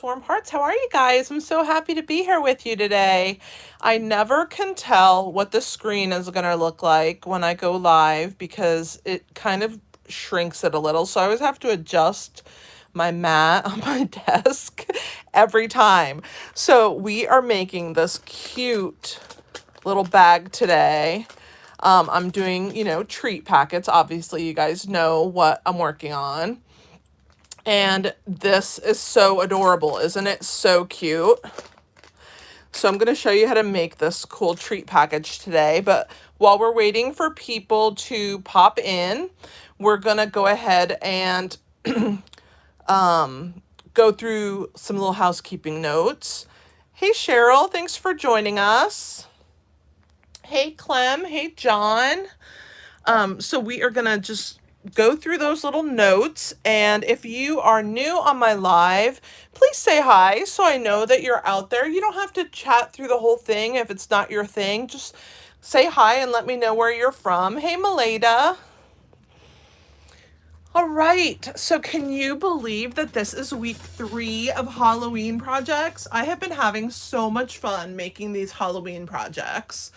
Warm Hearts, how are you guys? I'm so happy to be here with you today. I never can tell what the screen is going to look like when I go live because it kind of shrinks it a little. So I always have to adjust my mat on my desk every time. So we are making this cute little bag today. I'm doing, treat packets. Obviously, you guys know what I'm working on. And this is so adorable, isn't it? So cute. So I'm going to show you how to make this cool treat package today. But while we're waiting for people to pop in, we're going to go ahead and go through some little housekeeping notes. Hey, Cheryl, thanks for joining us. Hey, Clem. Hey, John. So we are going to just go through those little notes. And if you are new on my live, please say hi so I know that you're out there. You don't have to chat through the whole thing if it's not your thing. Just say hi and let me know where you're from. Hey, Maleda. All right, so can you believe that this is week 3 of Halloween projects? I have been having so much fun making these Halloween projects.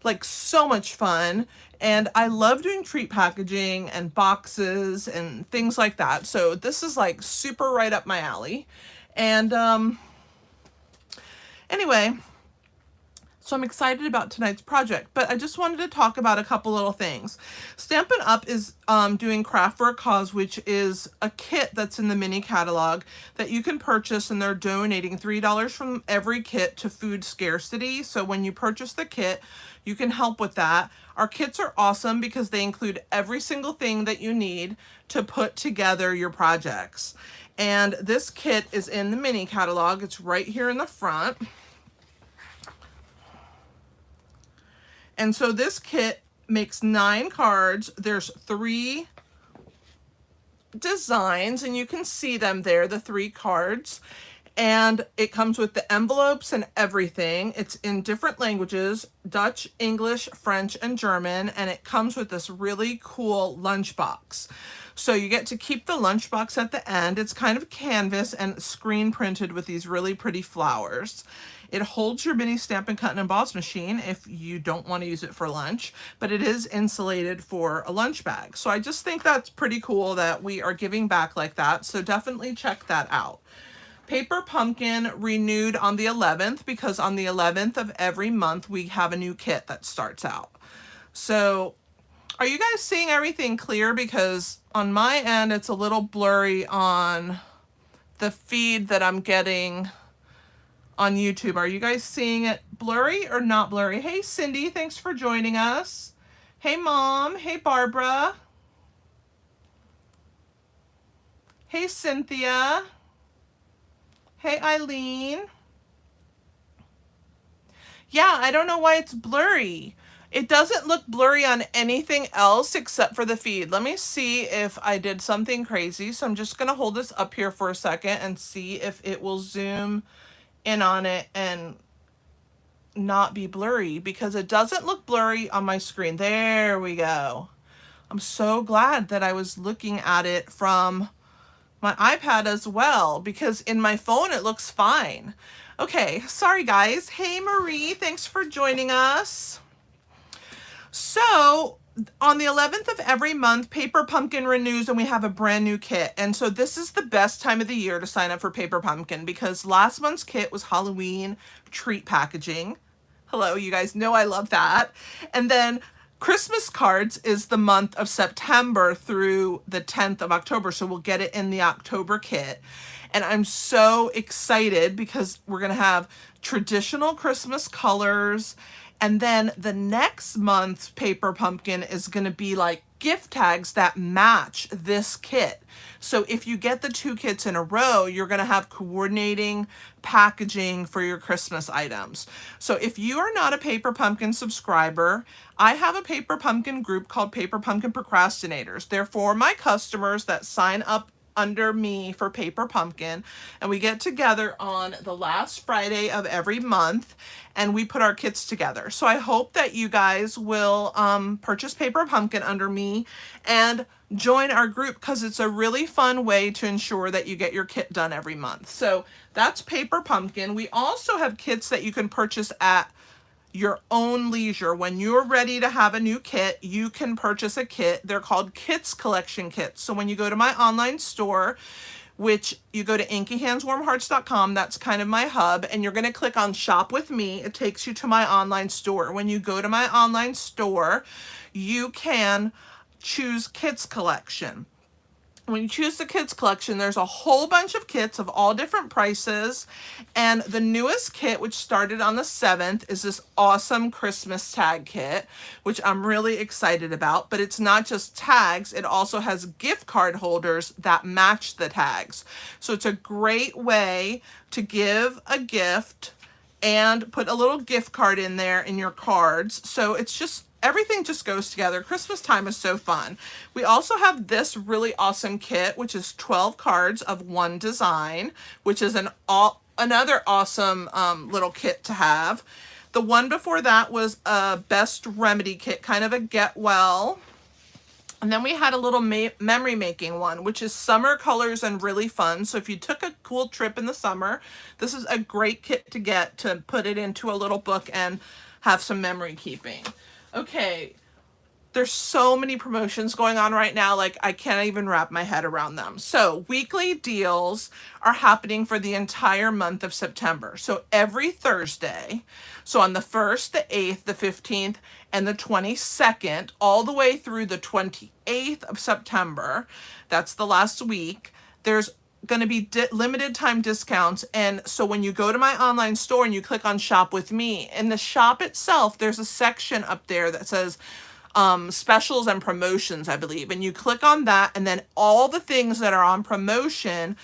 Like, so much fun. And I love doing treat packaging and boxes and things like that. So this is like super right up my alley. And anyway, so I'm excited about tonight's project, but I just wanted to talk about a couple little things. Stampin' Up is doing Craft for a Cause, which is a kit that's in the mini catalog that you can purchase, and they're donating $3 from every kit to food scarcity. So when you purchase the kit, you can help with that. Our kits are awesome because they include every single thing that you need to put together your projects. And this kit is in the mini catalog. It's right here in the front. And so this kit makes 9 cards. There's 3 designs, and you can see them there, the 3 cards. And it comes with the envelopes and everything. It's in different languages, Dutch, English, French, and German. And it comes with this really cool lunchbox. So you get to keep the lunchbox at the end. It's kind of canvas and screen printed with these really pretty flowers. It holds your mini Stampin' Cut and Emboss machine if you don't want to use it for lunch, but it is insulated for a lunch bag. So I just think that's pretty cool that we are giving back like that. So definitely check that out. Paper Pumpkin renewed on the 11th because on the 11th of every month we have a new kit that starts out. So are you guys seeing everything clear? Because on my end it's a little blurry on the feed that I'm getting on YouTube. Are you guys seeing it blurry or not blurry? Hey, Cindy, thanks for joining us. Hey, Mom. Hey, Barbara. Hey, Cynthia. Hey, Eileen. Yeah, I don't know why it's blurry. It doesn't look blurry on anything else except for the feed. Let me see if I did something crazy. So I'm just going to hold this up here for a second and see if it will zoom in on it and not be blurry, because it doesn't look blurry on my screen. There we go. I'm so glad that I was looking at it from my iPad as well, because in my phone it looks fine. Okay, sorry guys. Hey Marie, thanks for joining us. So on the 11th of every month, Paper Pumpkin renews and we have a brand new kit. And so this is the best time of the year to sign up for Paper Pumpkin, because last month's kit was Halloween treat packaging. Hello, you guys know I love that. And then Christmas cards is the month of September through the 10th of October. So we'll get it in the October kit. And I'm so excited because we're going to have traditional Christmas colors. And then the next month's Paper Pumpkin is going to be like gift tags that match this kit. So if you get the 2 kits in a row, you're going to have coordinating packaging for your Christmas items. So if you are not a Paper Pumpkin subscriber, I have a Paper Pumpkin group called Paper Pumpkin Procrastinators. They're for my customers that sign up under me for Paper Pumpkin, and we get together on the last Friday of every month and we put our kits together. So I hope that you guys will purchase Paper Pumpkin under me and join our group because it's a really fun way to ensure that you get your kit done every month. So that's Paper Pumpkin. We also have kits that you can purchase at your own leisure. When you're ready to have a new kit, you can purchase a kit. They're called Kits Collection Kits. So when you go to my online store, which you go to inkyhandswarmhearts.com, that's kind of my hub, and you're going to click on Shop with Me. It takes you to my online store. When you go to my online store, you can choose Kits Collection. When you choose the kids collection, there's a whole bunch of kits of all different prices. And the newest kit, which started on the 7th, is this awesome Christmas tag kit, which I'm really excited about. But it's not just tags, it also has gift card holders that match the tags. So it's a great way to give a gift and put a little gift card in there in your cards. So it's just, everything just goes together. Christmas time is so fun. We also have this really awesome kit, which is 12 cards of one design, which is another awesome little kit to have. The one before that was a Best Remedy kit, kind of a get well. And then we had a little memory making one, which is summer colors and really fun. So if you took a cool trip in the summer, this is a great kit to get to put it into a little book and have some memory keeping. Okay, there's so many promotions going on right now, like I can't even wrap my head around them. So weekly deals are happening for the entire month of September. So every Thursday, so on the 1st, the 8th, the 15th, and the 22nd, all the way through the 28th of September, that's the last week, there's going to be limited time discounts. And so when you go to my online store and you click on Shop with Me, in the shop itself, there's a section up there that says specials and promotions, I believe. And you click on that, and then all the things that are on promotion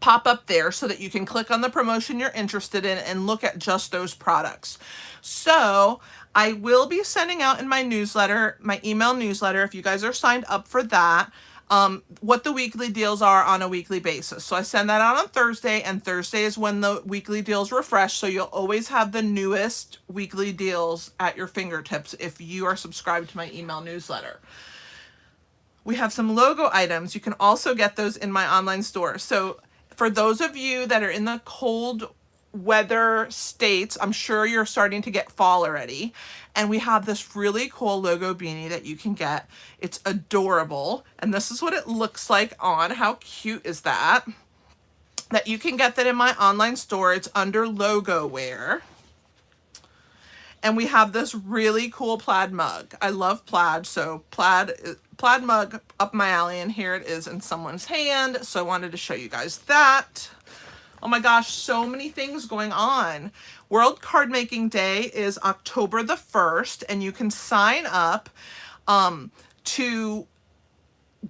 pop up there so that you can click on the promotion you're interested in and look at just those products. So I will be sending out in my newsletter, my email newsletter, if you guys are signed up for that, what the weekly deals are on a weekly basis. So I send that out on Thursday, and Thursday is when the weekly deals refresh. So you'll always have the newest weekly deals at your fingertips if you are subscribed to my email newsletter. We have some logo items. You can also get those in my online store. So for those of you that are in the cold weather states, I'm sure you're starting to get fall already. And we have this really cool logo beanie that you can get. It's adorable. And this is what it looks like on. How cute is that? That you can get that in my online store. It's under logo wear. And we have this really cool plaid mug. I love plaid, so plaid mug up my alley, and here it is in someone's hand. So I wanted to show you guys that. Oh my gosh, so many things going on. World Card Making Day is October the 1st, and you can sign up to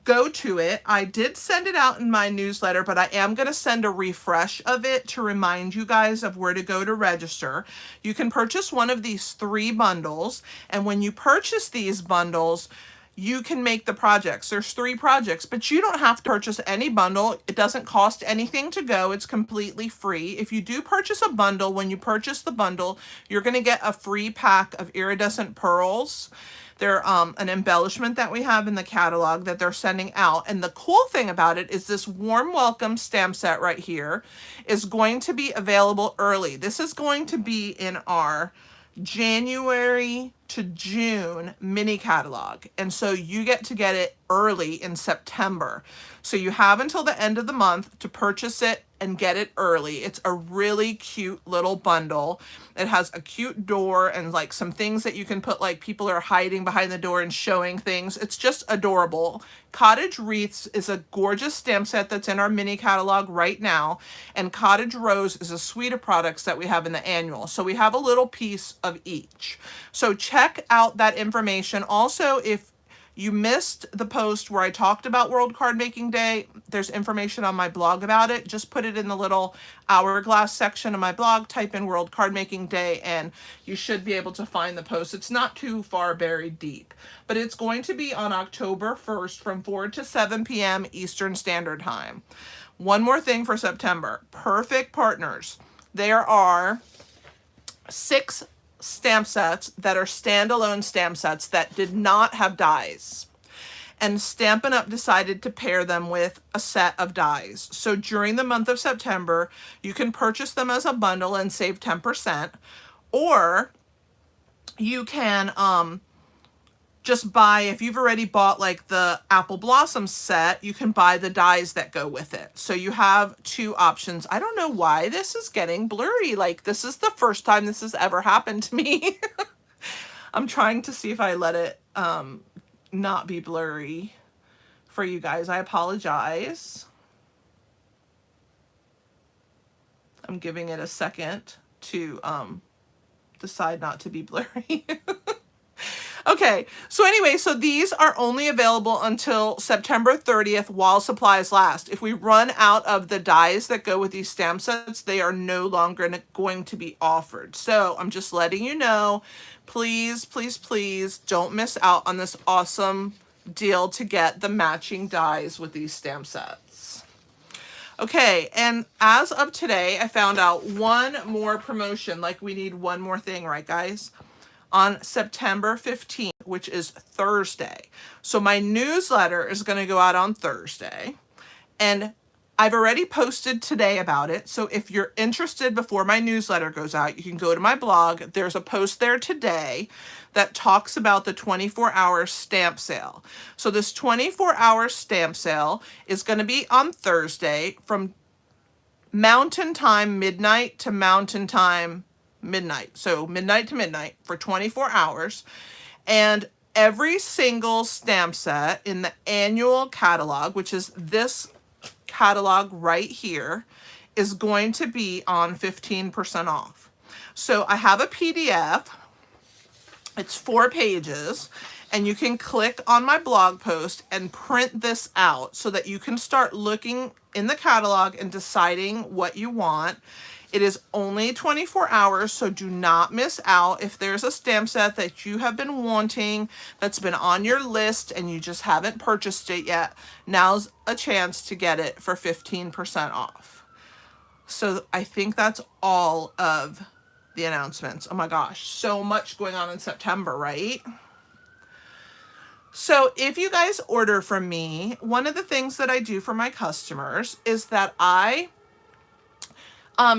go to it. I did send it out in my newsletter, but I am going to send a refresh of it to remind you guys of where to go to register. You can purchase one of these 3 bundles, and when you purchase these bundles, you can make the projects. There's 3 projects, but you don't have to purchase any bundle. It doesn't cost anything to go. It's completely free. If you do purchase a bundle, when you purchase the bundle, you're going to get a free pack of iridescent pearls. They're an embellishment that we have in the catalog that they're sending out. And the cool thing about it is this warm welcome stamp set right here is going to be available early. This is going to be in our January to June mini catalog. And so you get to get it early in September. So you have until the end of the month to purchase it and get it early. It's a really cute little bundle. It has a cute door and like some things that you can put, like people are hiding behind the door and showing things. It's just adorable. Cottage Wreaths is a gorgeous stamp set that's in our mini catalog right now. And Cottage Rose is a suite of products that we have in the annual. So we have a little piece of each. So check out that information. Also, if you missed the post where I talked about World Card Making Day, there's information on my blog about it. Just put it in the little hourglass section of my blog, type in World Card Making Day, and you should be able to find the post. It's not too far buried deep, but it's going to be on October 1st from 4 to 7 p.m. Eastern Standard Time. One more thing for September, Perfect Partners. There are 6 stamp sets that are standalone stamp sets that did not have dies. And Stampin' Up! Decided to pair them with a set of dies. So during the month of September, you can purchase them as a bundle and save 10%, or you can just buy, if you've already bought like the Apple Blossom set, you can buy the dies that go with it. So you have two options. I don't know why this is getting blurry. Like, this is the first time this has ever happened to me. I'm trying to see if I let it not be blurry for you guys. I apologize. I'm giving it a second to decide not to be blurry. Okay, so anyway, so these are only available until September 30th while supplies last. If we run out of the dies that go with these stamp sets, they are no longer going to be offered. So I'm just letting you know, please, please, please don't miss out on this awesome deal to get the matching dies with these stamp sets. Okay, and as of today, I found out one more promotion. Like, we need one more thing, right, guys? On September 15th, which is Thursday. So my newsletter is going to go out on Thursday, and I've already posted today about it. So if you're interested before my newsletter goes out, you can go to my blog. There's a post there today that talks about the 24-hour stamp sale. So this 24-hour stamp sale is going to be on Thursday from Mountain Time midnight to Mountain Time midnight. So midnight to midnight for 24 hours. And every single stamp set in the annual catalog, which is this catalog right here, is going to be on 15% off. So I have a PDF. It's 4 pages, and you can click on my blog post and print this out so that you can start looking in the catalog and deciding what you want. It is only 24 hours, so do not miss out. If there's a stamp set that you have been wanting, that's been on your list, and you just haven't purchased it yet, now's a chance to get it for 15% off. So I think that's all of the announcements. Oh my gosh, so much going on in September, right? So if you guys order from me, one of the things that I do for my customers is that I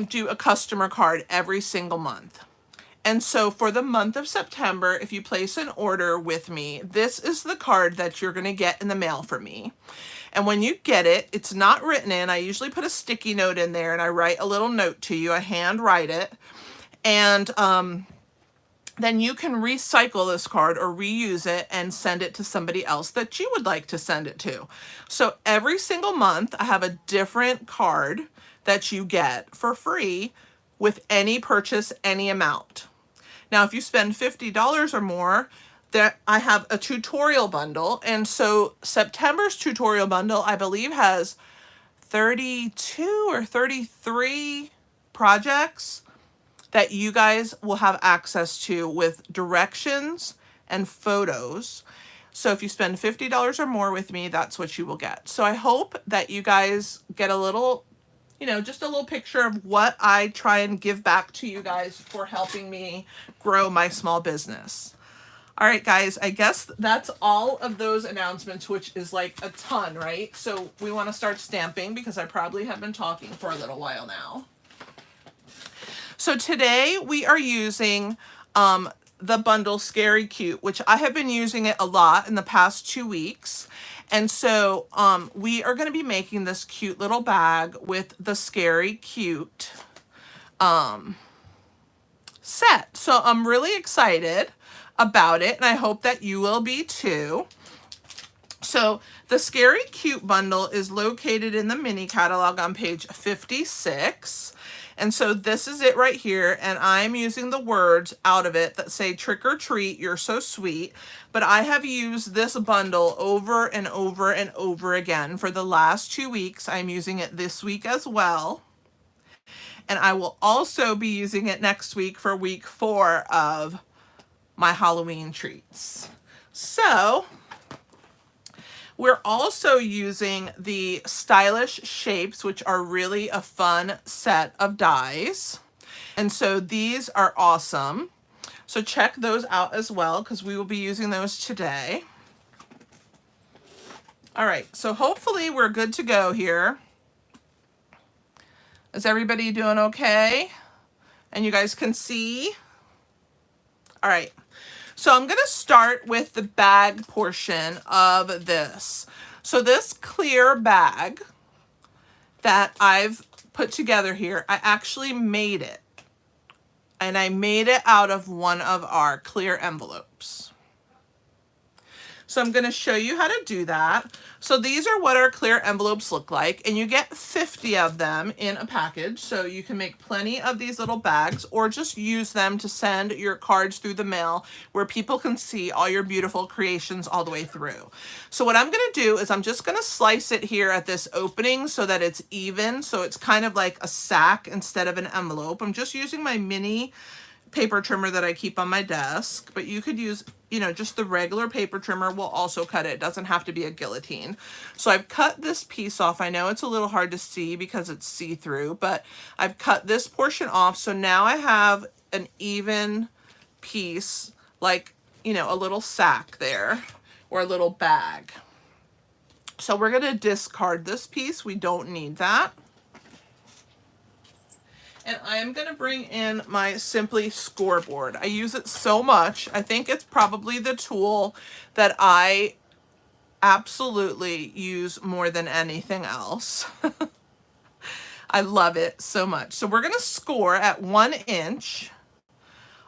do a customer card every single month. And so for the month of September, if you place an order with me, this is the card that you're going to get in the mail from me. And when you get it, it's not written in. I usually put a sticky note in there, and I write a little note to you. I hand write it. And then you can recycle this card or reuse it and send it to somebody else that you would like to send it to. So every single month, I have a different card that you get for free with any purchase, any amount. Now, if you spend $50 or more, I have a tutorial bundle. And so September's tutorial bundle, I believe, has 32 or 33 projects that you guys will have access to with directions and photos. So if you spend $50 or more with me, that's what you will get. So I hope that you guys get a little, just a little picture of what I try and give back to you guys for helping me grow my small business. All right, guys, I guess that's all of those announcements, which is like a ton, right? So we want to start stamping because I probably have been talking for a little while now. So today we are using the bundle Scary Cute, which I have been using it a lot in the past 2 weeks. And so we are going to be making this cute little bag with the Scary Cute set. So I'm really excited about it, and I hope that you will be too. So the Scary Cute bundle is located in the mini catalog on page 56. And so this is it right here, and I'm using the words out of it that say, "Trick or treat, you're so sweet." But I have used this bundle over and over and over again for the last 2 weeks. I'm using it this week as well. And I will also be using it next week for week 4 of my Halloween treats. So we're also using the Stylish Shapes, which are really a fun set of dies. And so these are awesome. So check those out as well, because we will be using those today. All right, so hopefully we're good to go here. Is everybody doing okay? And you guys can see? All right, so I'm gonna start with the bag portion of this. So this clear bag that I've put together here, I actually made it. And I made it out of one of our clear envelopes. So I'm going to show you how to do that. So these are what our clear envelopes look like, and you get 50 of them in a package. So you can make plenty of these little bags, or just use them to send your cards through the mail where people can see all your beautiful creations all the way through. So what I'm going to do is I'm just going to slice it here at this opening so that it's even. So it's kind of like a sack instead of an envelope. I'm just using my mini paper trimmer that I keep on my desk, but you could use, you know, just the regular paper trimmer will also cut it. It doesn't have to be a guillotine. So I've cut this piece off. I know it's a little hard to see because it's see-through, but I've cut this portion off. So now I have an even piece, like, you know, a little sack there, or a little bag. So we're going to discard this piece. We don't need that. And I'm going to bring in my Simply scoreboard. I use it so much. I think it's probably the tool that I absolutely use more than anything else. I love it so much. So we're going to score at 1 inch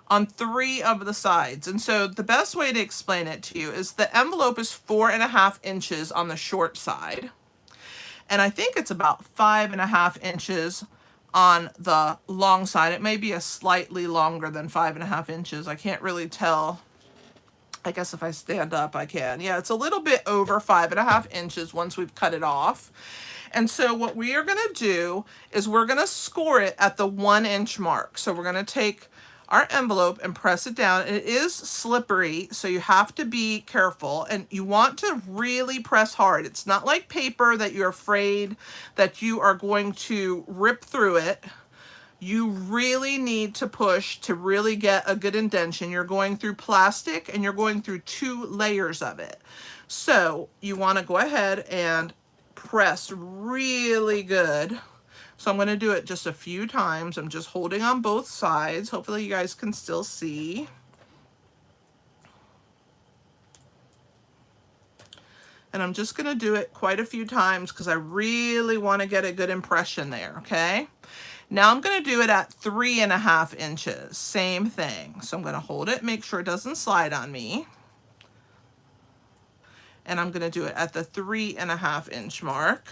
on 3 of the sides. And so the best way to explain it to you is the envelope is 4.5 inches on the short side. And I think it's about 5.5 inches on the long side. It may be a slightly longer than 5.5 inches. I can't really tell. I guess if I stand up, I can. Yeah, it's a little bit over 5.5 inches once we've cut it off. And so what we are going to do is we're going to score it at the 1 inch mark. So we're going to take our envelope and press it down. It is slippery, so you have to be careful, and you want to really press hard. It's not like paper that you're afraid that you are going to rip through it. You really need to push to really get a good indentation. You're going through plastic, and you're going through 2 layers of it. So you want to go ahead and press really good. So I'm going to do it just a few times. I'm just holding on both sides. Hopefully you guys can still see. And I'm just going to do it quite a few times because I really want to get a good impression there, okay? Now I'm going to do it at 3.5 inches. Same thing. So I'm going to hold it, make sure it doesn't slide on me. And I'm going to do it at the 3.5 inch mark.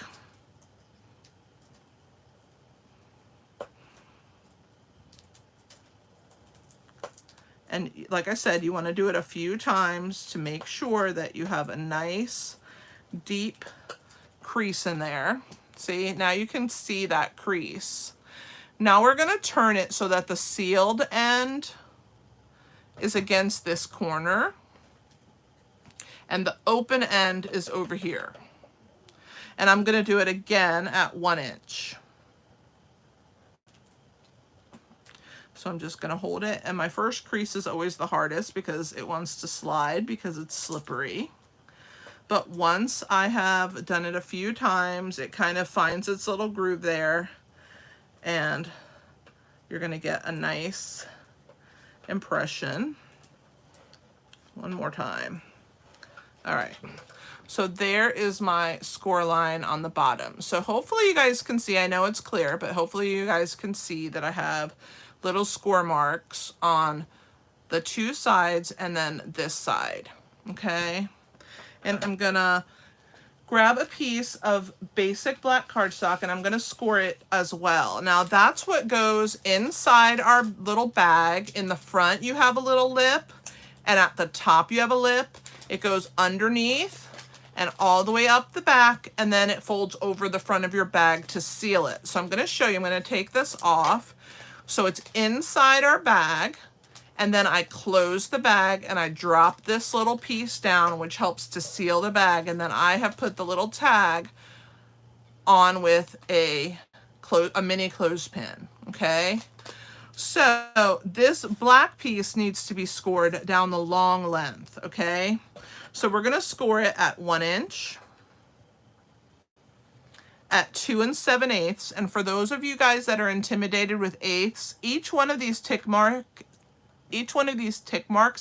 And like I said, you want to do it a few times to make sure that you have a nice deep crease in there. See, now you can see that crease. Now we're going to turn it so that the sealed end is against this corner and the open end is over here. And I'm going to do it again at 1 inch. So I'm just going to hold it, and my first crease is always the hardest because it wants to slide because it's slippery. But once I have done it a few times, it kind of finds its little groove there, and you're going to get a nice impression. One more time. All right. So there is my score line on the bottom. So hopefully you guys can see, I know it's clear, but hopefully you guys can see that I have little score marks on the 2 sides and then this side, okay? And I'm gonna grab a piece of basic black cardstock and I'm gonna score it as well. Now that's what goes inside our little bag. In the front you have a little lip, and at the top you have a lip. It goes underneath and all the way up the back, and then it folds over the front of your bag to seal it. So I'm gonna show you, I'm gonna take this off. So it's inside our bag, and then I close the bag and I drop this little piece down, which helps to seal the bag, and then I have put the little tag on with a mini clothespin, okay? So this black piece needs to be scored down the long length, okay? So we're gonna score it at 1 inch, at 2 7/8. And for those of you guys that are intimidated with eighths, each one of these tick marks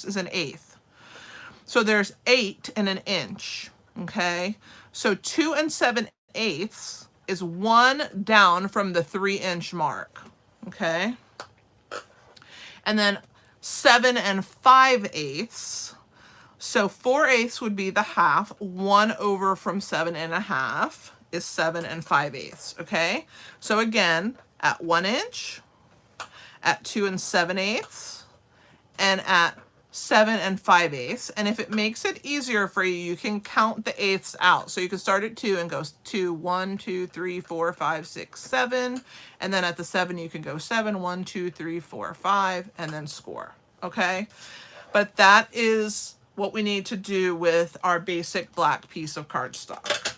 is an eighth. So there's 8 in an inch, okay? So 2 7/8 is 1 down from the 3-inch mark, okay? And then 7 5/8. So 4/8 would be the half. 1 over from 7 1/2 is 7 5/8, okay? So again, at 1 inch, at 2 7/8, and at 7 5/8. And if it makes it easier for you, you can count the eighths out. So you can start at 2 and go 2, 1, 2, 3, 4, 5, 6, 7. And then at the 7, you can go 7, 1, 2, 3, 4, 5, and then score, okay? But that is what we need to do with our basic black piece of cardstock.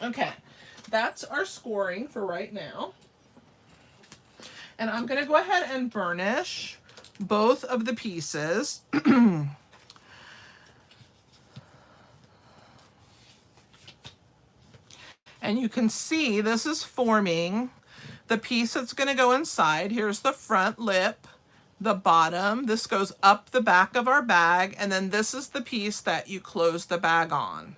Okay, that's our scoring for right now. And I'm gonna go ahead and burnish both of the pieces. And you can see this is forming the piece that's going to go inside. Here's the front lip, the bottom. This goes up the back of our bag, and then this is the piece that you close the bag on.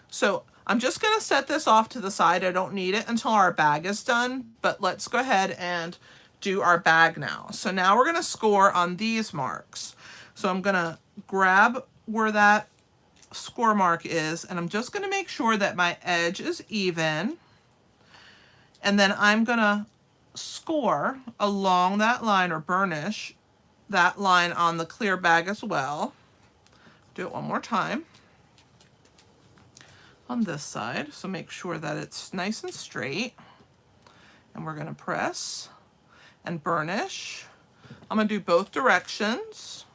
So I'm just going to set this off to the side. I don't need it until our bag is done, but let's go ahead and do our bag now. So now we're going to score on these marks. So I'm going to grab where that score mark is, and I'm just going to make sure that my edge is even. And then I'm going to score along that line, or burnish that line on the clear bag as well. Do it one more time on this side. So make sure that it's nice and straight. And we're going to press and burnish. I'm going to do both directions.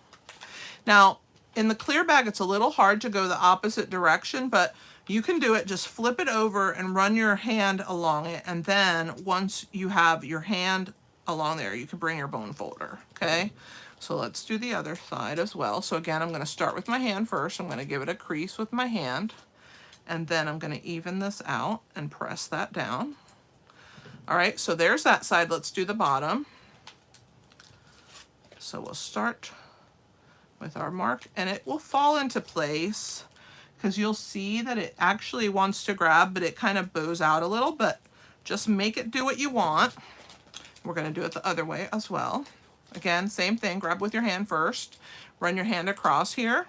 Now, in the clear bag, it's a little hard to go the opposite direction, but you can do it. Just flip it over and run your hand along it. And then once you have your hand along there, you can bring your bone folder, okay? So let's do the other side as well. So again, I'm going to start with my hand first. I'm going to give it a crease with my hand. And then I'm going to even this out and press that down. All right, so there's that side. Let's do the bottom. So we'll start with our mark, and it will fall into place because you'll see that it actually wants to grab, but it kind of bows out a little, but just make it do what you want. We're going to do it the other way as well. Again, same thing, grab with your hand first, run your hand across here.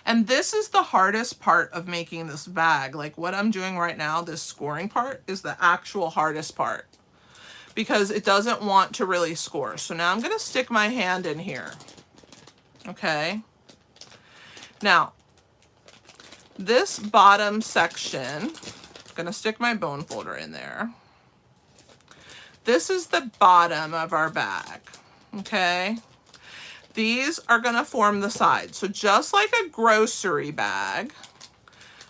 And this is the hardest part of making this bag. Like what I'm doing right now, this scoring part, is the actual hardest part because it doesn't want to really score. So now I'm going to stick my hand in here. Okay. Now, this bottom section, I'm going to stick my bone folder in there. This is the bottom of our bag. Okay. These are going to form the sides. So just like a grocery bag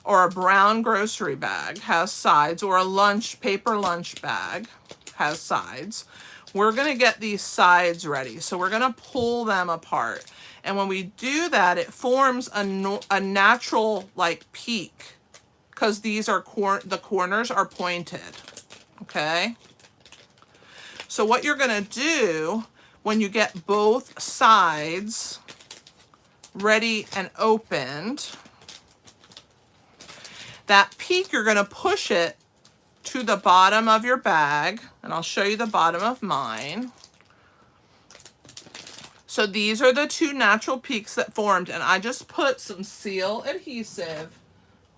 or a brown grocery bag has sides, or a paper lunch bag has sides, we're going to get these sides ready. So we're going to pull them apart. And when we do that, it forms a natural like peak because these are the corners are pointed. Okay. So what you're going to do when you get both sides ready and opened, that peak, you're going to push it to the bottom of your bag, and I'll show you the bottom of mine. So these are the two natural peaks that formed, and I just put some seal adhesive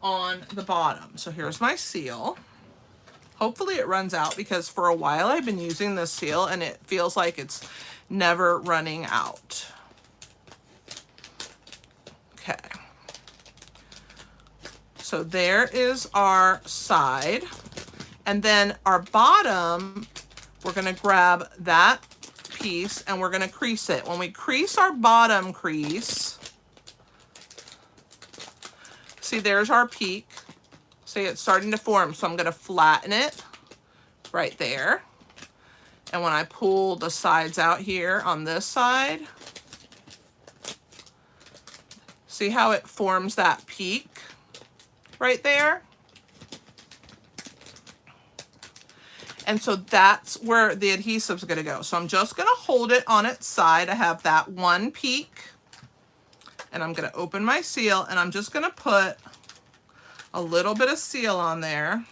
on the bottom. So here's my seal. Hopefully it runs out because for a while I've been using this seal and it feels like it's never running out. Okay. So there is our side. And then our bottom, we're going to grab that piece and we're going to crease it. When we crease our bottom crease, see there's our peak. See, it's starting to form, so I'm going to flatten it right there. And when I pull the sides out here on this side, see how it forms that peak right there? And so that's where the adhesive is going to go. So I'm just going to hold it on its side. I have that one peak. And I'm going to open my seal, and I'm just going to put a little bit of seal on there.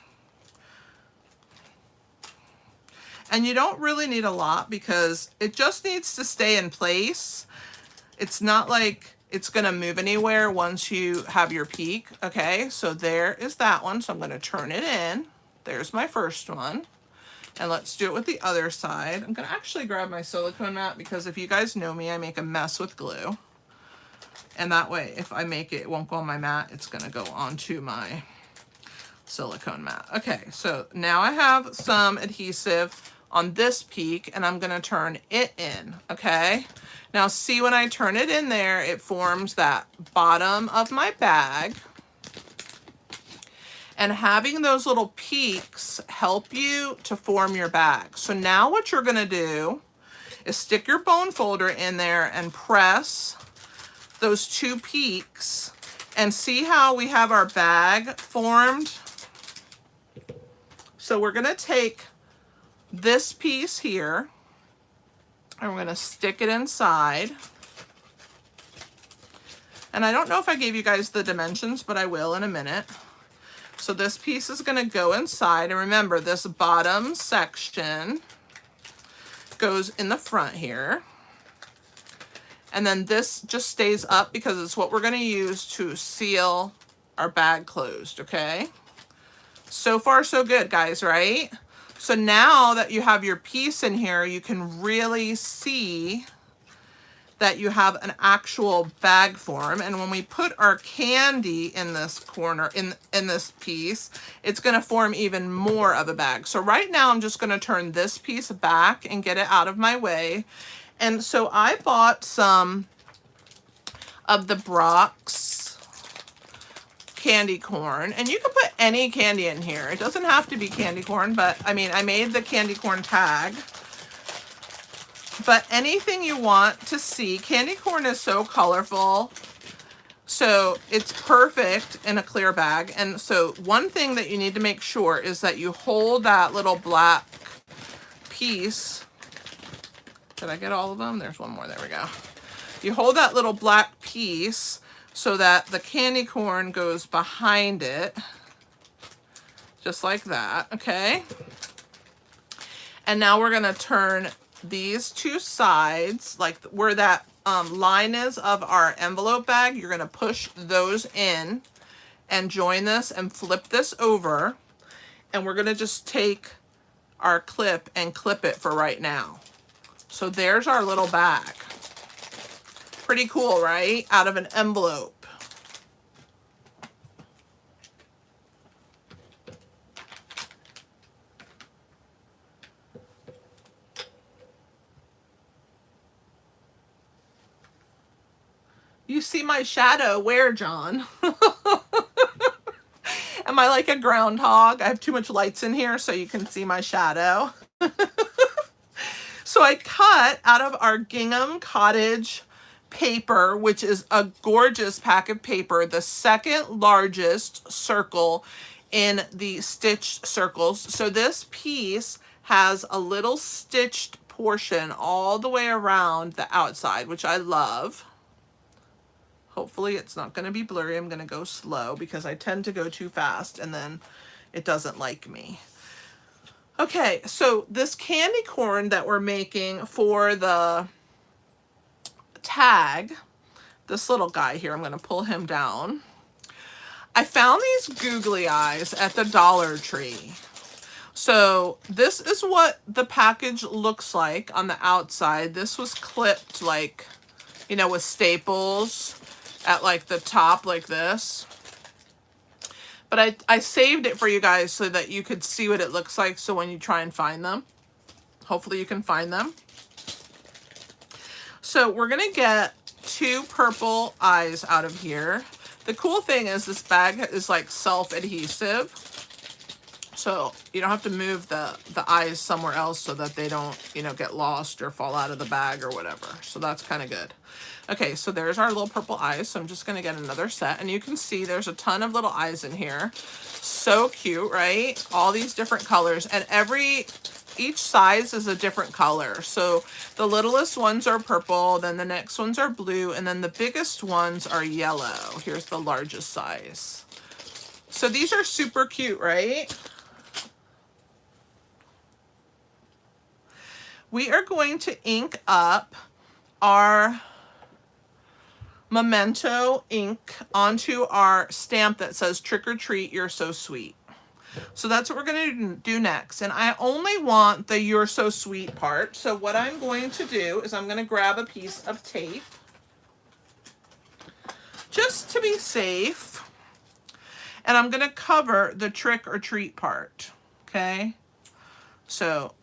And you don't really need a lot because it just needs to stay in place. It's not like it's going to move anywhere once you have your peak. Okay, so there is that one. So I'm going to turn it in. There's my first one. And let's do it with the other side. I'm going to actually grab my silicone mat because if you guys know me, I make a mess with glue. And that way, if I make it, it won't go on my mat. It's going to go onto my silicone mat. Okay, so now I have some adhesive on this peak, and I'm going to turn it in, okay? Now, see when I turn it in there, it forms that bottom of my bag. And having those little peaks help you to form your bag. So now what you're going to do is stick your bone folder in there and press those two peaks, and see how we have our bag formed. So we're going to take this piece here and we're going to stick it inside. And I don't know if I gave you guys the dimensions, but I will in a minute. So this piece is going to go inside, and remember this bottom section goes in the front here. And then this just stays up because it's what we're going to use to seal our bag closed, okay? So far, so good, guys, right? So now that you have your piece in here, you can really see that you have an actual bag form. And when we put our candy in this corner, in this piece, it's going to form even more of a bag. So right now, I'm just going to turn this piece back and get it out of my way. And so I bought some of the Brock's candy corn, and you can put any candy in here. It doesn't have to be candy corn, but I mean, I made the candy corn tag. But anything you want to see, candy corn is so colorful, so it's perfect in a clear bag. And so one thing that you need to make sure is that you hold that little black piece. Did I get all of them? There's one more. There we go. You hold that little black piece so that the candy corn goes behind it. Just like that, okay? And now we're going to turn these two sides, like where that line is of our envelope bag. You're going to push those in and join this and flip this over. And we're going to just take our clip and clip it for right now. So there's our little bag. Pretty cool, right? Out of an envelope. You see my shadow where, John? Am I like a groundhog? I have too much lights in here so you can see my shadow. So I cut out of our Gingham Cottage paper, which is a gorgeous pack of paper, the second largest circle in the stitched circles. So this piece has a little stitched portion all the way around the outside, which I love. Hopefully it's not going to be blurry. I'm going to go slow because I tend to go too fast and then it doesn't like me. Okay, so this candy corn that we're making for the tag, this little guy here, I'm going to pull him down. I found these googly eyes at the Dollar Tree. So this is what the package looks like on the outside. This was clipped like, you know, with staples at like the top like this. But I saved it for you guys so that you could see what it looks like. So when you try and find them, hopefully you can find them. So we're going to get 2 purple eyes out of here. The cool thing is this bag is like self-adhesive. So you don't have to move the eyes somewhere else so that they don't, you know, get lost or fall out of the bag or whatever. So that's kind of good. Okay, so there's our little purple eyes. So I'm just going to get another set. And you can see there's a ton of little eyes in here. So cute, right? All these different colors. And each size is a different color. So the littlest ones are purple, then the next ones are blue, and then the biggest ones are yellow. Here's the largest size. So these are super cute, right? We are going to ink up our Memento ink onto our stamp that says "Trick or Treat, You're So Sweet." So that's what we're going to do next. And I only want the "You're So Sweet" part. So what I'm going to do is I'm going to grab a piece of tape just to be safe. And I'm going to cover the "Trick or Treat" part. Okay. So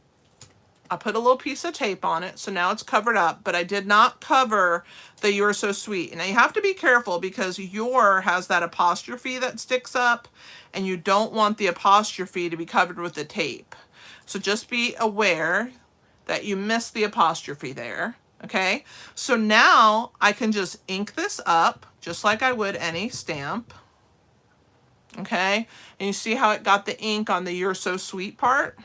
I put a little piece of tape on it, so now it's covered up, but I did not cover the "You're So Sweet." And now you have to be careful because "your" has that apostrophe that sticks up, and you don't want the apostrophe to be covered with the tape. So just be aware that you missed the apostrophe there, okay? So now I can just ink this up just like I would any stamp, okay? And you see how it got the ink on the "You're So Sweet" part?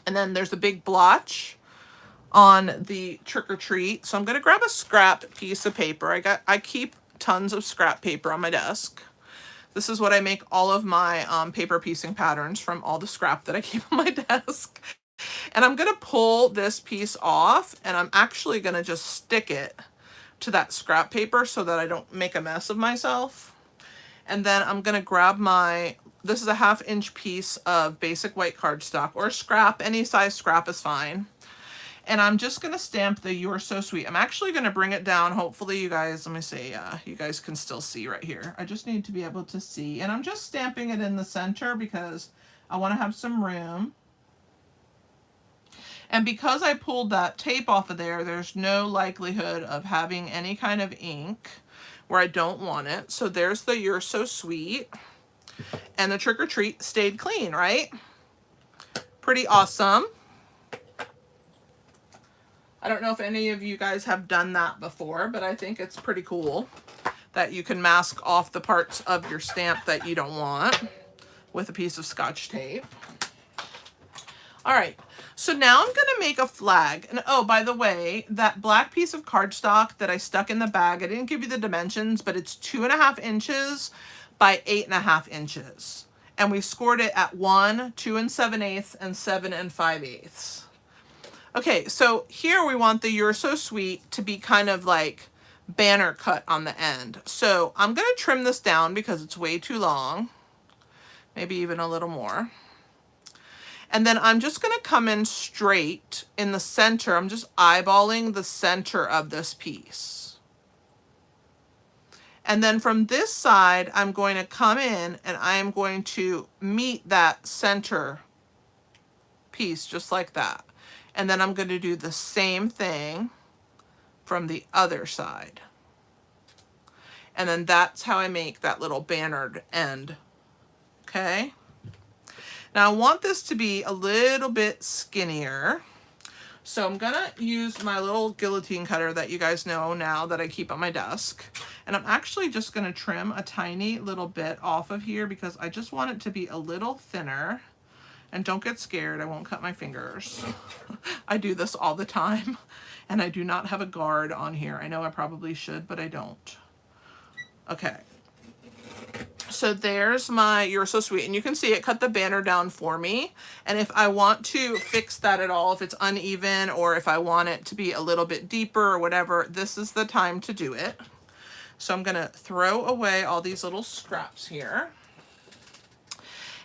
And then there's a big blotch on the "Trick or Treat." So I'm going to grab a scrap piece of paper. I keep tons of scrap paper on my desk. This is what I make all of my paper piecing patterns from, all the scrap that I keep on my desk. And I'm going to pull this piece off, and I'm actually going to just stick it to that scrap paper so that I don't make a mess of myself. And then I'm going to grab this is a 1/2 inch piece of basic white cardstock, or scrap, any size scrap is fine. And I'm just going to stamp the "You're So Sweet." I'm actually going to bring it down. Hopefully you guys, let me see, you guys can still see right here. I just need to be able to see. And I'm just stamping it in the center because I want to have some room. And because I pulled that tape off of there, there's no likelihood of having any kind of ink where I don't want it. So there's the "You're So Sweet." And the "Trick or Treat" stayed clean, right? Pretty awesome. I don't know if any of you guys have done that before, but I think it's pretty cool that you can mask off the parts of your stamp that you don't want with a piece of Scotch tape. All right, so now I'm going to make a flag. And oh, by the way, that black piece of cardstock that I stuck in the bag, I didn't give you the dimensions, but it's 2.5 inches by 8.5 inches. And we scored it at 1, 2 7/8, and 7 5/8. Okay, so here we want the "You're So Sweet" to be kind of like banner cut on the end. So I'm going to trim this down because it's way too long. Maybe even a little more. And then I'm just going to come in straight in the center. I'm just eyeballing the center of this piece. And then from this side, I'm going to come in and I am going to meet that center piece just like that. And then I'm going to do the same thing from the other side. And then that's how I make that little bannered end. Okay. Now I want this to be a little bit skinnier. So I'm gonna use my little guillotine cutter that you guys know now that I keep on my desk. And I'm actually just gonna trim a tiny little bit off of here because I just want it to be a little thinner. And don't get scared, I won't cut my fingers. I do this all the time. And I do not have a guard on here. I know I probably should, but I don't. Okay. So there's my "You're So Sweet." And you can see it cut the banner down for me. And if I want to fix that at all, if it's uneven or if I want it to be a little bit deeper or whatever, this is the time to do it. So I'm going to throw away all these little scraps here.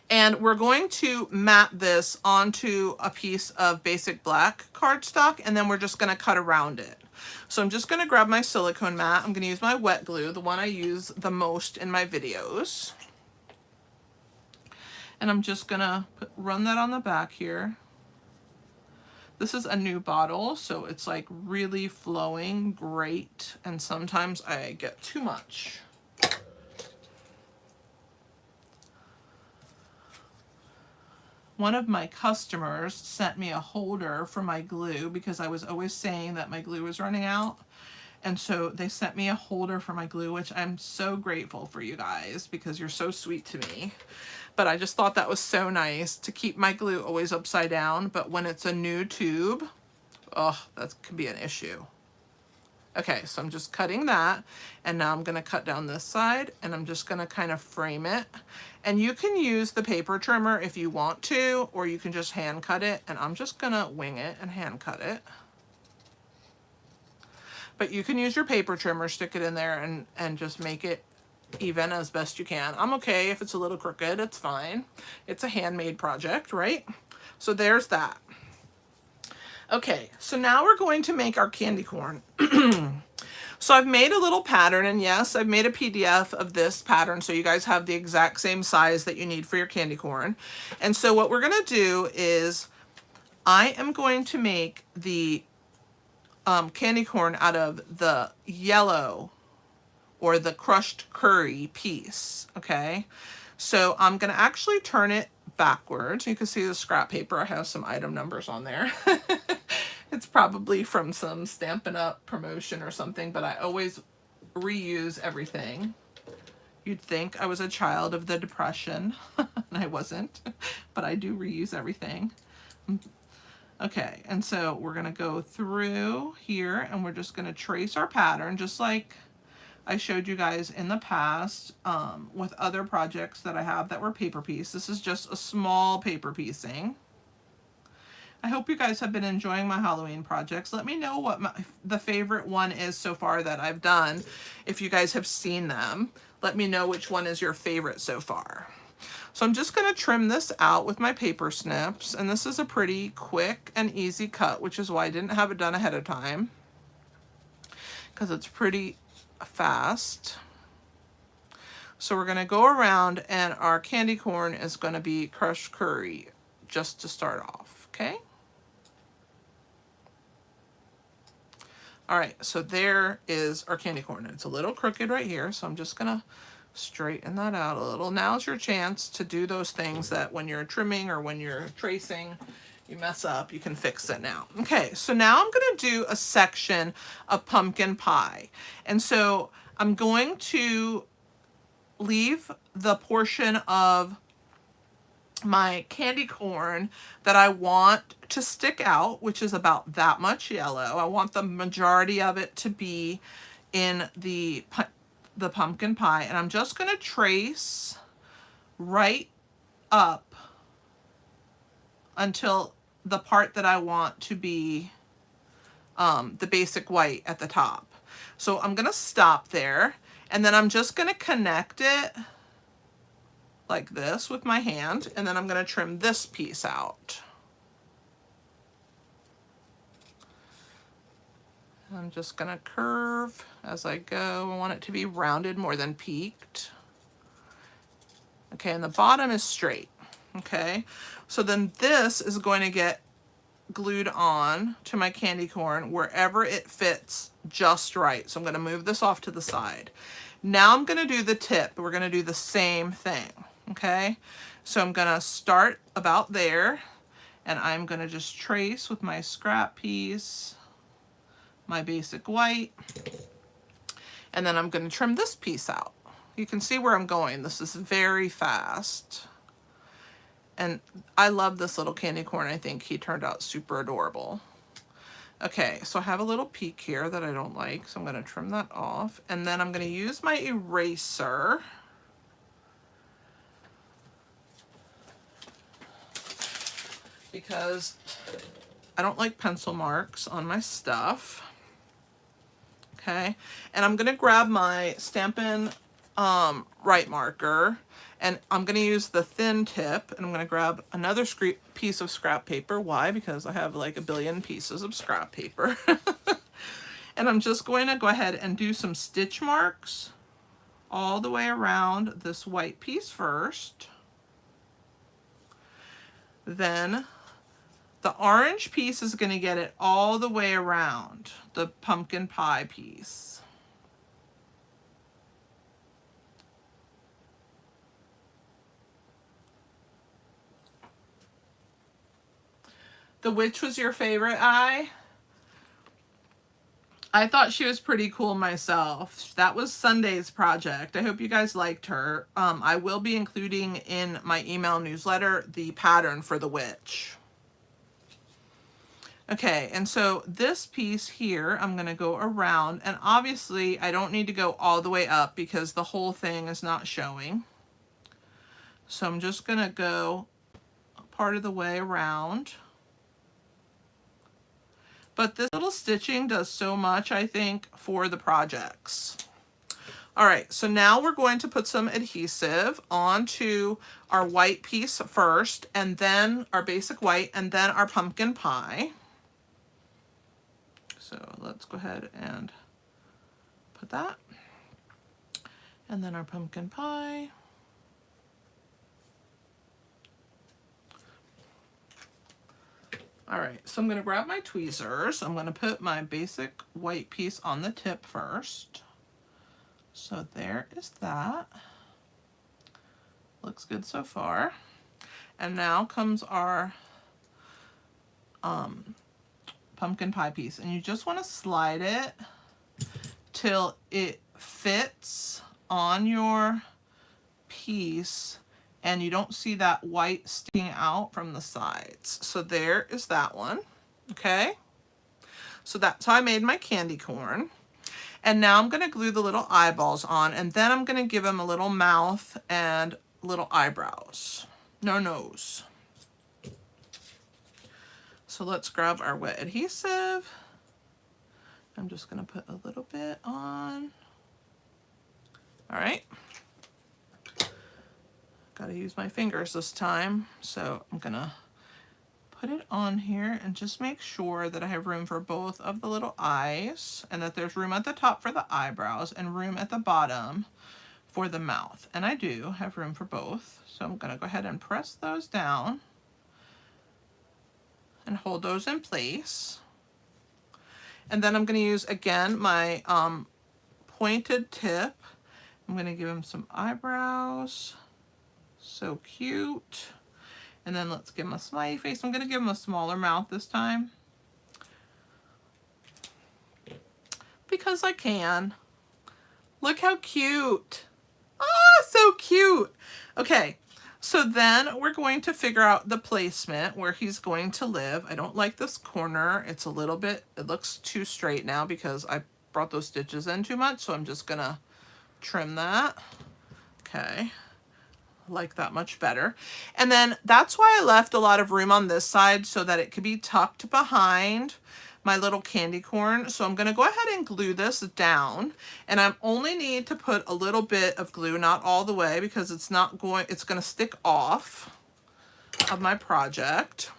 And we're going to mat this onto a piece of basic black cardstock, and then we're just going to cut around it. So I'm just going to grab my silicone mat. I'm going to use my wet glue, the one I use the most in my videos. And I'm just going to run that on the back here. This is a new bottle, so it's like really flowing great. And sometimes I get too much. one of my customers sent me a holder for my glue because I was always saying that my glue was running out. And so they sent me a holder for my glue, which I'm so grateful for, you guys, because you're so sweet to me. But I just thought that was so nice to keep my glue always upside down. But when it's a new tube, oh, that can be an issue. Okay, so I'm just cutting that, and now I'm gonna cut down this side, and I'm just gonna kind of frame it. And you can use the paper trimmer if you want to, or you can just hand cut it, and I'm just gonna wing it and hand cut it. But you can use your paper trimmer, stick it in there, and just make it even as best you can. I'm okay if it's a little crooked, it's fine. It's a handmade project, right? So there's that. Okay, so now we're going to make our candy corn. So I've made a little pattern, and yes, I've made a PDF of this pattern so you guys have the exact same size that you need for your candy corn. And so what we're gonna do is I am going to make the candy corn out of the yellow or the crushed curry piece, okay? So I'm gonna actually turn it backwards. You can see the scrap paper, I have some item numbers on there. It's probably from some Stampin' Up promotion or something, but I always reuse everything. You'd think I was a child of the Depression, and I wasn't, but I do reuse everything. Okay, and so we're gonna go through here, and we're just gonna trace our pattern, just like I showed you guys in the past with other projects that I have that were paper piece. This is just a small paper piecing. I hope you guys have been enjoying my Halloween projects. Let me know what the favorite one is so far that I've done. If you guys have seen them, let me know which one is your favorite so far. So I'm just gonna trim this out with my paper snips, and this is a pretty quick and easy cut, which is why I didn't have it done ahead of time, because it's pretty fast. So we're gonna go around, and our candy corn is gonna be crushed curry just to start off, okay? All right, so there is our candy corn. It's a little crooked right here, so I'm just gonna straighten that out a little. Now's your chance to do those things that when you're trimming or when you're tracing, you mess up, you can fix it now. Okay, so now I'm gonna do a section of pumpkin pie. And so I'm going to leave the portion of my candy corn that I want to stick out, which is about that much yellow. I want the majority of it to be in the pumpkin pie, and I'm just going to trace right up until the part that I want to be the basic white at the top. So I'm going to stop there, and then I'm just going to connect it like this with my hand, and then I'm going to trim this piece out. I'm just going to curve as I go. I want it to be rounded more than peaked. Okay, and the bottom is straight. Okay, so then this is going to get glued on to my candy corn wherever it fits just right. So I'm going to move this off to the side. Now I'm going to do the tip. We're going to do the same thing. Okay, so I'm going to start about there, and I'm going to just trace with my scrap piece my basic white, and then I'm going to trim this piece out. You can see where I'm going. This is very fast, and I love this little candy corn. I think he turned out super adorable. Okay, so I have a little peak here that I don't like, so I'm going to trim that off, and then I'm going to use my eraser because I don't like pencil marks on my stuff. Okay, and I'm gonna grab my Stampin' Right marker, and I'm gonna use the thin tip, and I'm gonna grab another piece of scrap paper. Why? Because I have like a billion pieces of scrap paper. And I'm just going to go ahead and do some stitch marks all the way around this white piece first. Then the orange piece is going to get it all the way around the pumpkin pie piece. The witch was your favorite eye? I thought she was pretty cool myself. That was Sunday's project. I hope you guys liked her. I will be including in my email newsletter the pattern for the witch. Okay, and so this piece here, I'm going to go around, and obviously I don't need to go all the way up because the whole thing is not showing. So I'm just going to go part of the way around. But this little stitching does so much, I think, for the projects. All right, so now we're going to put some adhesive onto our white piece first, and then our basic white, and then our pumpkin pie. So let's go ahead and put that. And then our pumpkin pie. All right, so I'm going to grab my tweezers. I'm going to put my basic white piece on the tip first. So there is that. Looks good so far. And now comes our pumpkin pie piece. And you just want to slide it till it fits on your piece and you don't see that white sticking out from the sides. So there is that one. Okay. So that's how I made my candy corn. And now I'm going to glue the little eyeballs on, and then I'm going to give him a little mouth and little eyebrows. No nose. So let's grab our wet adhesive. I'm just going to put a little bit on. All right. Got to use my fingers this time. So I'm going to put it on here and just make sure that I have room for both of the little eyes, and that there's room at the top for the eyebrows and room at the bottom for the mouth. And I do have room for both. So I'm going to go ahead and press those down and hold those in place. And then I'm going to use again my pointed tip. I'm going to give him some eyebrows. So cute. And then let's give him a smiley face. I'm going to give him a smaller mouth this time, because I can. Look how cute. Ah, so cute. Okay, so then we're going to figure out the placement where he's going to live. I don't like this corner. It's a little bit, it looks too straight now because I brought those stitches in too much. So I'm just going to trim that. Okay. Like that much better. And then that's why I left a lot of room on this side so that it could be tucked behind my little candy corn. So I'm going to go ahead and glue this down, and I only need to put a little bit of glue, not all the way, because it's going to stick off of my project.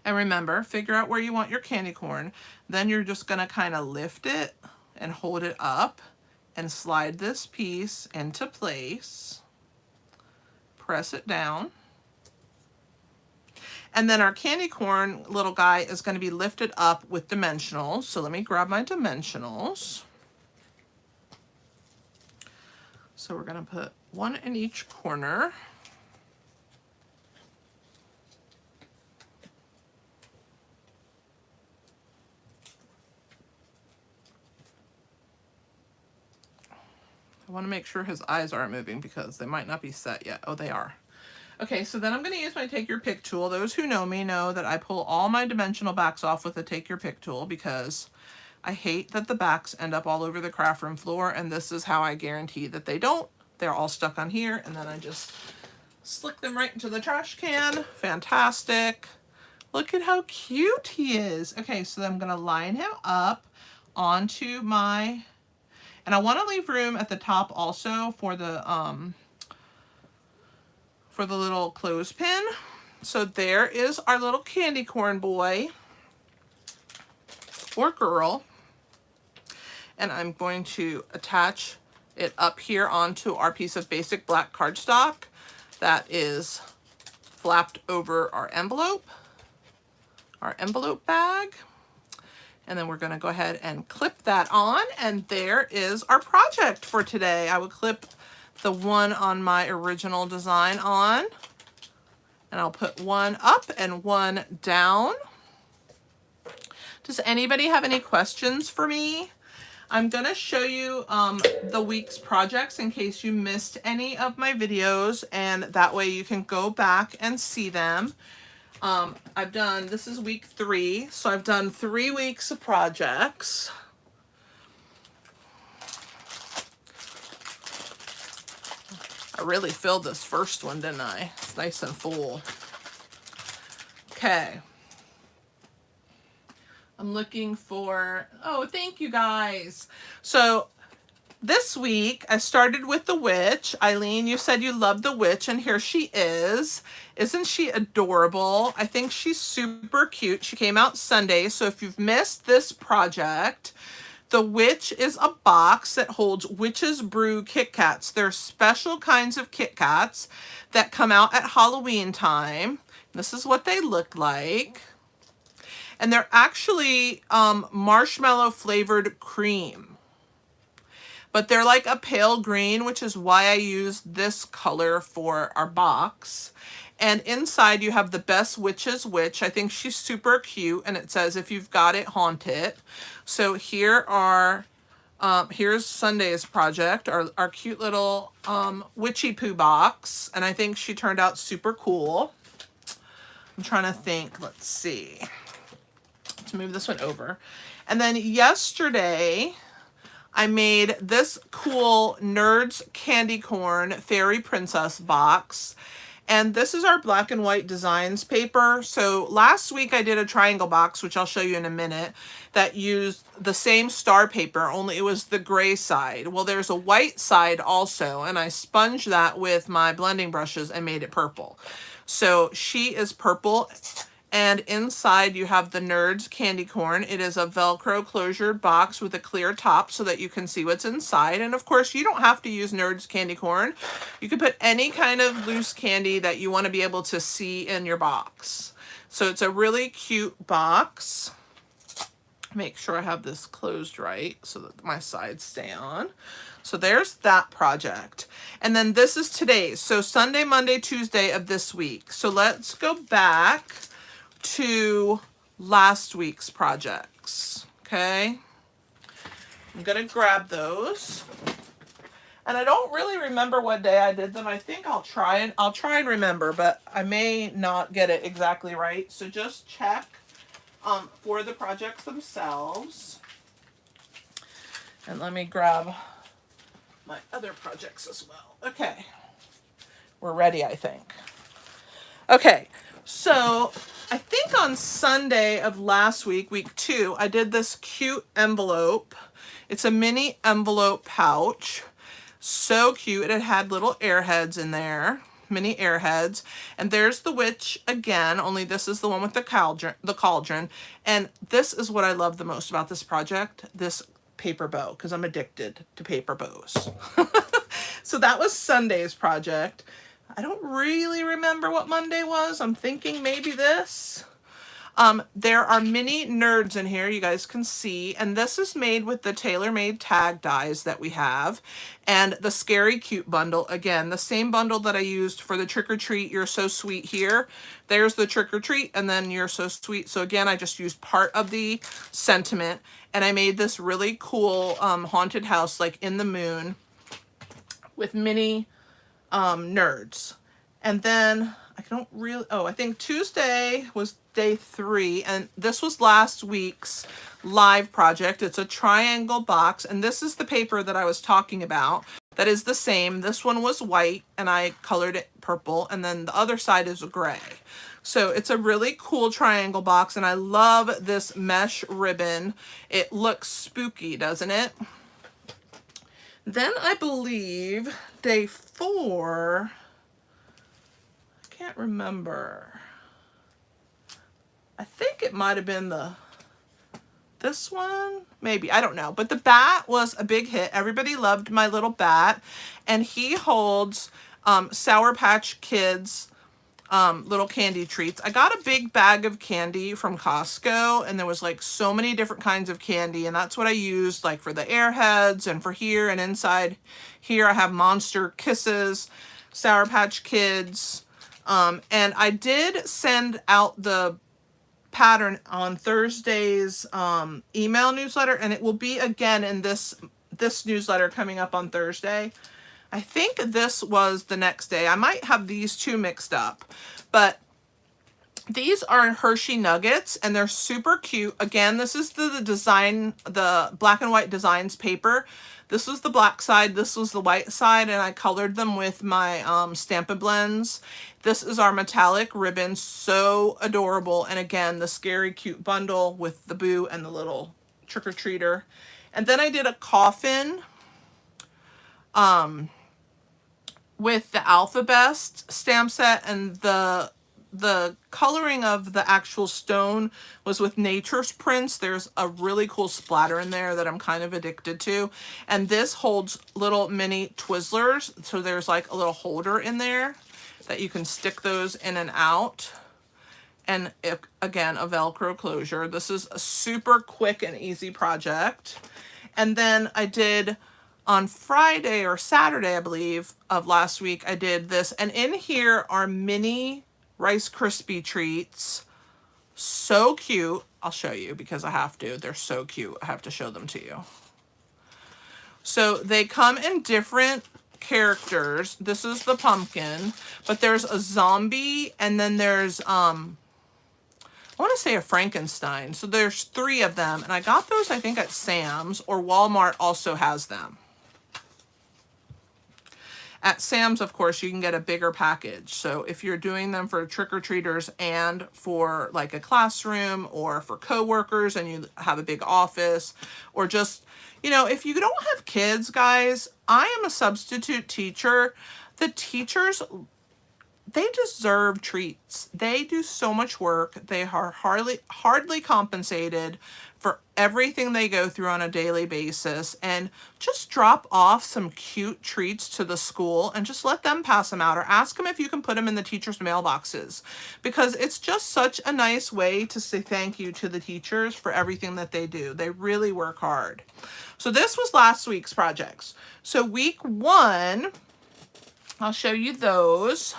And remember, figure out where you want your candy corn. Then you're just going to kind of lift it and hold it up and slide this piece into place. Press it down. And then our candy corn little guy is going to be lifted up with dimensionals. So let me grab my dimensionals. So we're going to put one in each corner. I want to make sure his eyes aren't moving because they might not be set yet. Oh, they are. Okay, so then I'm going to use my Take Your Pick tool. Those who know me know that I pull all my dimensional backs off with the Take Your Pick tool because I hate that the backs end up all over the craft room floor, and this is how I guarantee that they don't. They're all stuck on here, and then I just slick them right into the trash can. Fantastic. Look at how cute he is. Okay, so then I'm going to line him up onto my... And I want to leave room at the top also for the little clothespin. So there is our little candy corn boy or girl. And I'm going to attach it up here onto our piece of basic black cardstock that is flapped over our envelope bag. And then we're going to go ahead and clip that on, and there is our project for today. I would clip the one on my original design on, And I'll put one up and one down. Does anybody have any questions for me? I'm going to show you the week's projects in case you missed any of my videos, and that way you can go back and see them. This is week 3, so I've done 3 weeks of projects. I really filled this first one, didn't I? It's nice and full. Okay. I'm looking for, oh, thank you guys. So this week I started with the witch. Eileen, you said you loved the witch, and here she is. Isn't she adorable? I think she's super cute. She came out Sunday, so if you've missed this project, the witch is a box that holds Witch's Brew Kit Kats. They're special kinds of Kit Kats that come out at Halloween time. This is what they look like. And they're actually marshmallow flavored cream. But they're like a pale green, which is why I used this color for our box. And inside you have the Best Witch's Witch. I think she's super cute. And it says, if you've got it, haunt it. So here are, here's Sunday's project, our cute little Witchy Poo box. And I think she turned out super cool. I'm trying to think, let's see. Let's move this one over. And then yesterday, I made this cool Nerds Candy Corn Fairy Princess box. And this is our black and white designs paper. So last week I did a triangle box, which I'll show you in a minute, that used the same star paper, only it was the gray side. Well, there's a white side also, and I sponged that with my blending brushes and made it purple. So she is purple. And inside you have the Nerds Candy Corn. It is a Velcro closure box with a clear top so that you can see what's inside. And of course, you don't have to use Nerds Candy Corn. You can put any kind of loose candy that you want to be able to see in your box. So it's a really cute box. Make sure I have this closed right so that my sides stay on. So there's that project. And then this is today's. So Sunday, Monday, Tuesday of this week. So let's go back to last week's projects. Okay, I'm gonna grab those, and I don't really remember what day I did them. I think I'll try and remember, but I may not get it exactly right. So just check for the projects themselves, and let me grab my other projects as well. Okay, we're ready, I think. Okay, so I think on Sunday of last week, week 2, I did this cute envelope. It's a mini envelope pouch. So cute. It had little airheads in there, mini airheads. And there's the witch again, only this is the one with the cauldron. And this is what I love the most about this project, this paper bow, because I'm addicted to paper bows. So that was Sunday's project. I don't really remember what Monday was. I'm thinking maybe this. There are mini nerds in here, you guys can see. And this is made with the tailor-made tag dies that we have. And the Scary Cute bundle, again, the same bundle that I used for the Trick or Treat, You're So Sweet here. There's the Trick or Treat, and then You're So Sweet. So again, I just used part of the sentiment. And I made this really cool haunted house, like in the moon, with mini nerds. And then I don't really, I think Tuesday was day 3, and this was last week's live project. It's a triangle box, and this is the paper that I was talking about. That is the same. This one was white, and I colored it purple, and then the other side is gray. So it's a really cool triangle box, and I love this mesh ribbon. It looks spooky, doesn't it? Then I believe day 4, I can't remember. I think it might have been this one, maybe, I don't know. But the bat was a big hit. Everybody loved my little bat, and he holds Sour Patch Kids little candy treats. I got a big bag of candy from Costco, and there was like so many different kinds of candy, and that's what I used like for the airheads and for here. And inside here I have Monster Kisses, Sour Patch Kids, And I did send out the pattern on Thursday's email newsletter, and it will be again in this newsletter coming up on Thursday. I think this was the next day. I might have these two mixed up, but these are Hershey Nuggets, and they're super cute. Again, this is the design, the black and white designs paper. This was the black side, this was the white side, and I colored them with my Stampin' Blends. This is our metallic ribbon, so adorable. And again, the scary cute bundle with the boo and the little trick-or-treater. And then I did a coffin with the Alphabest stamp set, and the coloring of the actual stone was with Nature's Prints. There's a really cool splatter in there that I'm kind of addicted to. And this holds little mini Twizzlers. So there's like a little holder in there that you can stick those in and out. And again, a Velcro closure. This is a super quick and easy project. And then I did on Friday or Saturday, I believe, of last week, I did this. And in here are mini Rice Krispie treats. So cute. I'll show you because I have to. They're so cute. I have to show them to you. So they come in different characters. This is the pumpkin, but there's a zombie, and then there's I want to say a Frankenstein. So there's 3 of them, and I got those I think at Sam's, or Walmart also has them. At Sam's, of course, you can get a bigger package. So if you're doing them for trick-or-treaters and for like a classroom or for coworkers and you have a big office, or just, you know, if you don't have kids, guys, I am a substitute teacher. The teachers, they deserve treats. They do so much work. They are hardly compensated for everything they go through on a daily basis, and just drop off some cute treats to the school and just let them pass them out, or ask them if you can put them in the teachers' mailboxes, because it's just such a nice way to say thank you to the teachers for everything that they do. They really work hard. So this was last week's projects. So week 1, I'll show you those.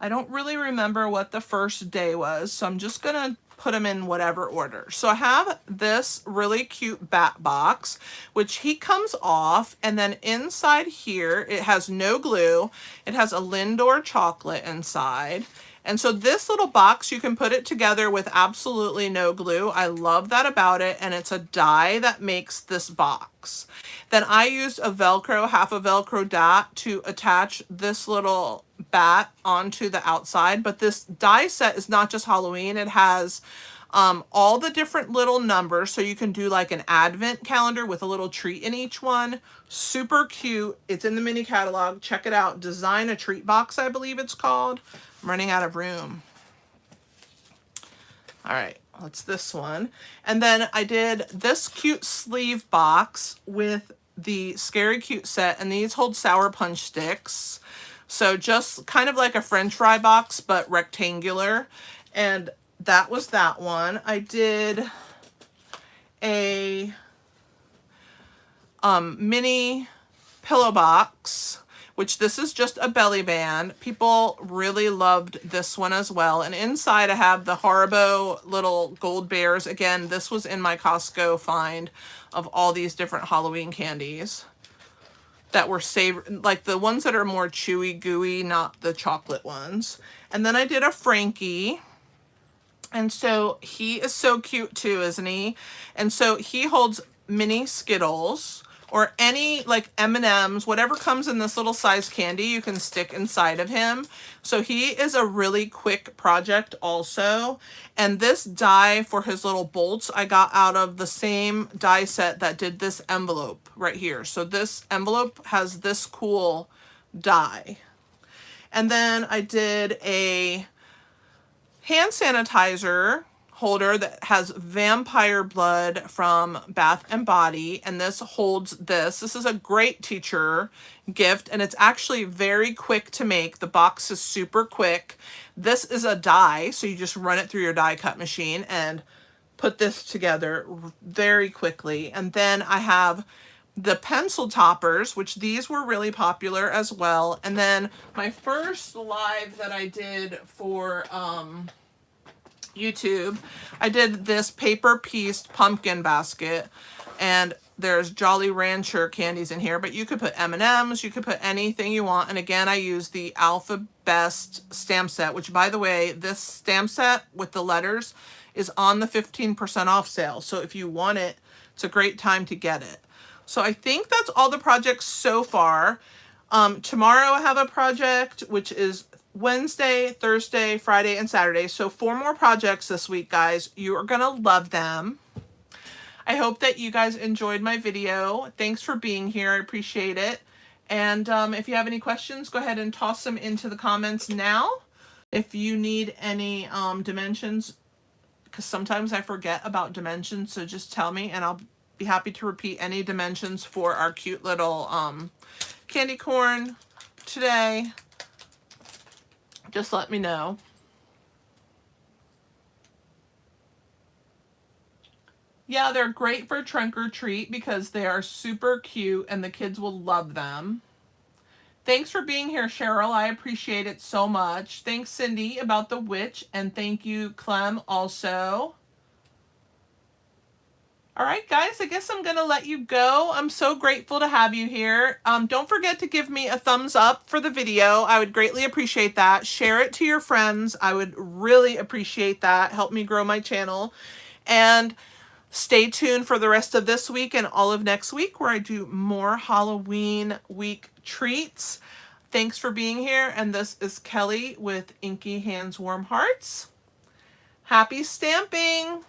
I don't really remember what the first day was, so I'm just gonna put them in whatever order. So I have this really cute bat box, which he comes off, and then inside here, it has no glue. It has a Lindor chocolate inside. And so this little box, you can put it together with absolutely no glue. I love that about it, and it's a die that makes this box. Then I used a Velcro, half a Velcro dot to attach this little bat onto the outside. But this die set is not just Halloween. It has all the different little numbers, so you can do like an advent calendar with a little treat in each one. Super cute. It's in the mini catalog. Check it out. Design a Treat Box, I believe it's called. I'm running out of room. All right, that's this one. And then I did this cute sleeve box with the Scary Cute set, and these hold Sour Punch sticks. So just kind of like a French fry box, but rectangular. And that was that one. I did a mini pillow box, which this is just a belly band. People really loved this one as well. And inside I have the Haribo little gold bears. Again, this was in my Costco find of all these different Halloween candies that were like the ones that are more chewy, gooey, not the chocolate ones. And then I did a Frankie. And so he is so cute too, isn't he? And so he holds mini Skittles, or any like M&Ms, whatever comes in this little size candy, you can stick inside of him. So he is a really quick project also. And this die for his little bolts, I got out of the same die set that did this envelope right here. So this envelope has this cool die. And then I did a hand sanitizer holder that has vampire blood from Bath and Body, and this holds this. This is a great teacher gift, and it's actually very quick to make. The box is super quick. This is a die, so you just run it through your die cut machine and put this together very quickly. And then I have the pencil toppers, which these were really popular as well. And then my first live that I did for YouTube, I did this paper pieced pumpkin basket, and there's Jolly Rancher candies in here, but you could put M&Ms, you could put anything you want. And again, I used the Alpha Best stamp set, which, by the way, this stamp set with the letters is on the 15% off sale. So if you want it, it's a great time to get it. So I think that's all the projects so far. Tomorrow I have a project, which is Wednesday, Thursday, Friday, and Saturday. So 4 more projects this week, guys. You are going to love them. I hope that you guys enjoyed my video. Thanks for being here. I appreciate it. And if you have any questions, go ahead and toss them into the comments now. If you need any dimensions, because sometimes I forget about dimensions, so just tell me and I'll be happy to repeat any dimensions for our cute little candy corn today. Just let me know. Yeah, they're great for trunk or treat because they are super cute and the kids will love them. Thanks for being here, Cheryl. I appreciate it so much. Thanks, Cindy, about the witch. And thank you, Clem, also. All right, guys, I guess I'm going to let you go. I'm so grateful to have you here. Don't forget to give me a thumbs up for the video. I would greatly appreciate that. Share it to your friends. I would really appreciate that. Help me grow my channel. And stay tuned for the rest of this week and all of next week where I do more Halloween week treats. Thanks for being here. And this is Kelly with Inky Hands Warm Hearts. Happy stamping!